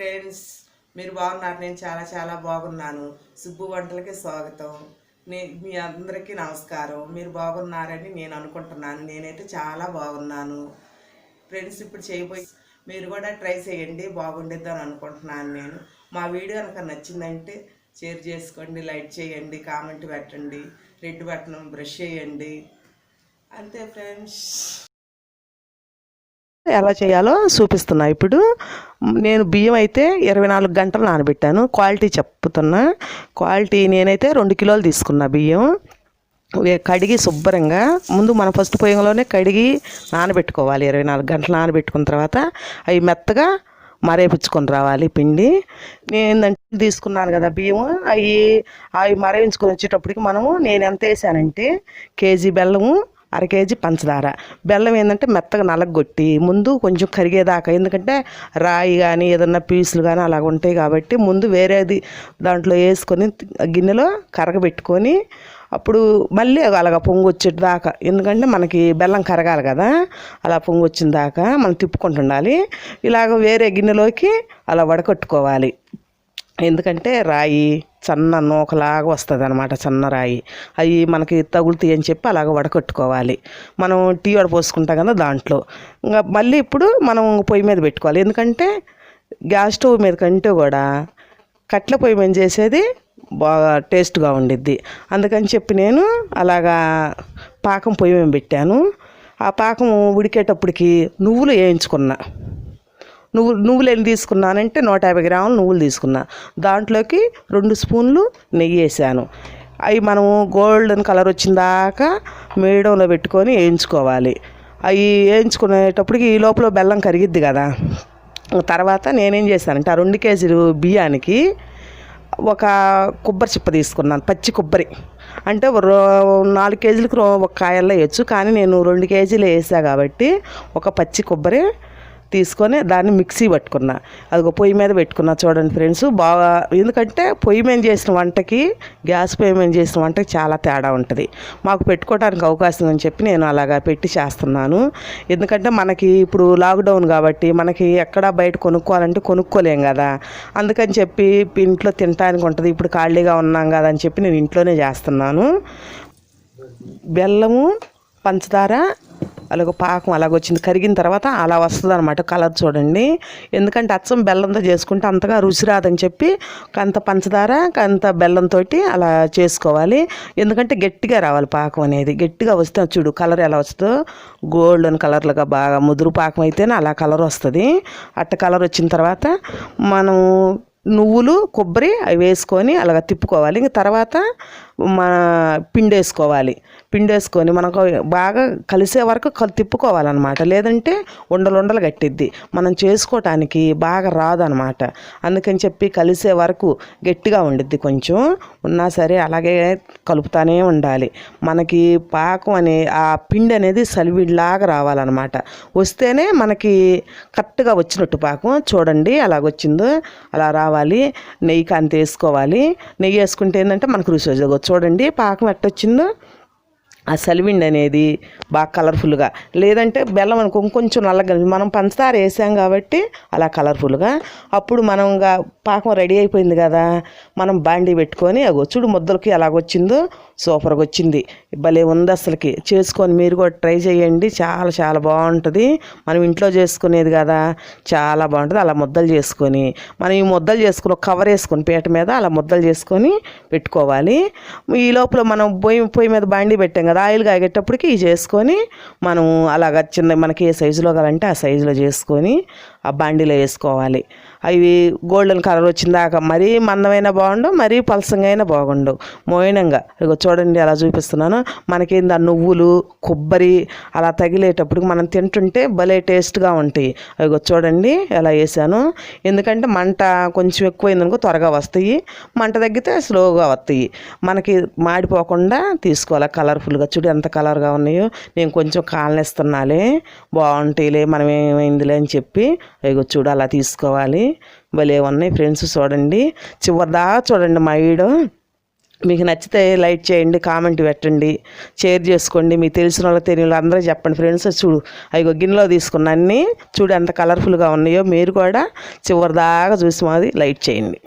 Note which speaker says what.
Speaker 1: Friends, మీరు బాగున్నారు? నేను చాలా చాలా బాగున్నాను. సుబ్బు వంటలకి స్వాగతం. మీ అందరికీ నమస్కారం. మీరు బాగున్నారని నేను అనుకుంటున్నాను. నేనైతే చాలా బాగున్నాను. ఫ్రెండ్స్, ఇప్పుడు చేయబోయి మీరు కూడా ట్రై చేయండి, బాగుండిద్దని అనుకుంటున్నాను నేను. మా వీడియో కనుక నచ్చిందంటే షేర్ చేసుకోండి, లైక్ చేయండి, కామెంట్ పెట్టండి, రెడ్ బటన్ బ్రష్ చేయండి. అంతే ఫ్రెండ్స్.
Speaker 2: ఎలా చేయాలో చూపిస్తున్నా. ఇప్పుడు నేను బియ్యం అయితే 24 గంటలు నానబెట్టాను. క్వాలిటీ చెప్తున్నా. క్వాలిటీ నేనైతే 2 కిలోలు తీసుకున్నా బియ్యం. కడిగి శుభ్రంగా ముందు మనం ఫస్ట్ పొయ్యంలోనే కడిగి నానబెట్టుకోవాలి. 24 గంటలు నానబెట్టుకున్న తర్వాత అవి మెత్తగా మరేపించుకొని రావాలి పిండి. నేను ఏంటంటే తీసుకున్నాను కదా బియ్యం, అవి మరేయించుకొని వచ్చేటప్పటికి నేను ఎంత వేసానంటే కేజీ బెల్లము, అర కేజీ పంచదార. బెల్లం ఏంటంటే మెత్తగా నలగొట్టి ముందు కొంచెం కరిగేదాకా, ఎందుకంటే రాయి కానీ ఏదన్నా పీసులు కానీ అలాగ ఉంటాయి కాబట్టి ముందు వేరేది దాంట్లో వేసుకొని గిన్నెలో కరగబెట్టుకొని అప్పుడు మళ్ళీ అలాగ పొంగు వచ్చేదాకా, ఎందుకంటే మనకి బెల్లం కరగాలి కదా, అలా పొంగు వచ్చిన దాకా మనం తిప్పుకుంటుండాలి. ఇలాగ వేరే గిన్నెలోకి అలా వడకట్టుకోవాలి. ఎందుకంటే రాయి సన్న నూకలాగా వస్తుంది అనమాట, సన్న రాయి. అవి మనకి తగులుతాయి అని చెప్పి అలాగ వడకట్టుకోవాలి. మనం టీ వడ పోసుకుంటాం కదా దాంట్లో. ఇంకా మళ్ళీ ఇప్పుడు మనం పొయ్యి మీద పెట్టుకోవాలి. ఎందుకంటే గ్యాస్ స్టవ్ మీద కంటే కూడా కట్టెల పొయ్యి మీద చేసేది బాగా టేస్ట్గా ఉండిద్ది. అందుకని చెప్పి నేను అలాగా పాకం పొయ్యి మీద పెట్టాను. ఆ పాకం ఉడికేటప్పటికి నువ్వులు వేయించుకున్నా. నువ్వులు ఎన్ని తీసుకున్నానంటే 150 గ్రాములు నువ్వులు తీసుకున్నా. దాంట్లోకి 2 స్పూన్లు నెయ్యి వేసాను. అవి మనము గోల్డెన్ కలర్ వచ్చిన దాకా మీడియంలో పెట్టుకొని వేయించుకోవాలి. అవి వేయించుకునేటప్పటికి ఈ లోపల బెల్లం కరిగిద్ది కదా. తర్వాత నేనేం చేశానంటే ఆ 2 కేజీలు బియ్యానికి ఒక కొబ్బరి చిప్ప తీసుకున్నాను, పచ్చి కొబ్బరి. అంటే 4 కేజీలకు ఒక కాయల్లో వేయచ్చు, కానీ నేను 2 కేజీలు వేసా కాబట్టి ఒక పచ్చి కొబ్బరి తీసుకొని దాన్ని మిక్సీ పట్టుకున్నా. అది పొయ్యి మీద పెట్టుకున్నా. చూడండి ఫ్రెండ్స్, బాగా, ఎందుకంటే పొయ్యి మీద చేసిన వంటకి గ్యాస్ పొయ్యి మీద చేసిన వంటకి చాలా తేడా ఉంటుంది. మాకు పెట్టుకోవడానికి అవకాశం అని చెప్పి నేను అలాగా పెట్టి చేస్తున్నాను. ఎందుకంటే మనకి ఇప్పుడు లాక్డౌన్ కాబట్టి మనకి ఎక్కడ బయట కొనుక్కోవాలంటే కొనుక్కోలేం కదా. అందుకని చెప్పి ఇంట్లో తినడానికి ఉంటుంది. ఇప్పుడు ఖాళీగా ఉన్నాం కదా అని చెప్పి నేను ఇంట్లోనే చేస్తున్నాను. బెల్లము, పంచదార అలాగ పాకం అలాగొచ్చింది, కరిగిన తర్వాత అలా వస్తుంది అనమాట కలర్. చూడండి, ఎందుకంటే అచ్చం బెల్లంతో చేసుకుంటే అంతగా రుచి రాదని చెప్పి కంత పంచదార కంత బెల్లంతో అలా చేసుకోవాలి. ఎందుకంటే గట్టిగా రావాలి పాకం అనేది. గట్టిగా వస్తే చూడు కలర్ ఎలా వస్తుందో, గోల్డెన్ కలర్లుగా బాగా ముదురు పాకం అయితేనే అలా కలర్ వస్తుంది. అట్ట కలర్ వచ్చిన తర్వాత మనం నువ్వులు, కొబ్బరి అవి వేసుకొని అలాగ తిప్పుకోవాలి. ఇంక తర్వాత పిండి వేసుకోవాలి. పిండి వేసుకొని మనకు బాగా కలిసే వరకు తిప్పుకోవాలన్నమాట. లేదంటే ఉండలు కట్టిద్ది, మనం చేసుకోవటానికి బాగా రాదనమాట. అందుకని చెప్పి కలిసే వరకు గట్టిగా ఉండిద్ది. కొంచెం ఉన్నా సరే అలాగే కలుపుతానే ఉండాలి. మనకి పాకం ఆ పిండి అనేది సలివిడిలాగా రావాలన్నమాట. వస్తేనే మనకి కరెక్ట్గా వచ్చినట్టు పాకం. చూడండి అలాగొచ్చిందో అలా రావాలి. నెయ్యి కాంతి వేసుకోవాలి. నెయ్యి వేసుకుంటే ఏంటంటే మనకు రుచి వచ్చి చూడండి పాకం ఎట్టొచ్చిందో. ఆ సలివిండి అనేది బాగా కలర్ఫుల్గా, లేదంటే బెల్లం అనుకో కొంచెం నల్లగా, మనం పంచదార వేసాం కాబట్టి అలా కలర్ఫుల్గా. అప్పుడు మనం పాకం రెడీ అయిపోయింది కదా, మనం బాండీ పెట్టుకొని చూడు ముద్దలకి అలాగొచ్చిందో సూపర్గా వచ్చింది. భలే ఉంది అసలుకి. చేసుకొని మీరు కూడా ట్రై చేయండి, చాలా చాలా బాగుంటుంది. మనం ఇంట్లో చేసుకునేది కదా, చాలా బాగుంటుంది. అలా ముద్దలు చేసుకొని మనం ఈ ముద్దలు చేసుకుని ఒక కవర్ వేసుకొని పీట మీద అలా ముద్దలు చేసుకొని పెట్టుకోవాలి. ఈ లోపల మనం పొయ్యి మీద బాండీ పెట్టాం కదా, ఆయిల్ కాగేటప్పటికి ఇవి చేసుకొని మనం అలాగ చిన్న మనకి ఏ సైజులో కావాలంటే ఆ సైజులో చేసుకొని ఆ బాండీలో వేసుకోవాలి. అవి గోల్డెన్ కలర్ వచ్చిందాక మరీ మందమైనా బాగుండవు, మరీ పలసంగా అయినా బాగుండవు, మోయినంగా. ఇక చూడండి అలా చూపిస్తున్నాను. మనకేంది ఆ నువ్వులు, కొబ్బరి అలా తగిలేటప్పుడు మనం తింటుంటే భలే టేస్ట్గా ఉంటాయి. ఇక చూడండి ఎలా వేసాను. ఎందుకంటే మంట కొంచెం ఎక్కువైందనుకో త్వరగా వస్తాయి, మంట తగ్గితే స్లోగా వస్తాయి. మనకి మాడిపోకుండా తీసుకోవాలి. కలర్ఫుల్గా చూడు ఎంత కలర్గా ఉన్నాయో. నేను కొంచెం కాలనేస్తున్నాలే, బాగుంటాయిలే, మనం ఏమైందిలే అని చెప్పి ఇగో చూడు అలా తీసుకోవాలి. భలే ఉన్నాయి ఫ్రెండ్స్. చూడండి చివరిదాకా చూడండి మా వీడియో. మీకు నచ్చితే లైక్ చేయండి, కామెంట్ పెట్టండి, షేర్ చేసుకోండి, మీకు తెలిసిన వాళ్ళకి తెలియని వాళ్ళు అందరూ చెప్పండి. ఫ్రెండ్స్ చూడు, అవి గిన్నెలో తీసుకున్న అన్నీ చూడు ఎంత కలర్ఫుల్గా ఉన్నాయో. మీరు కూడా చివరి దాకా చూసి మాది లైక్ చేయండి.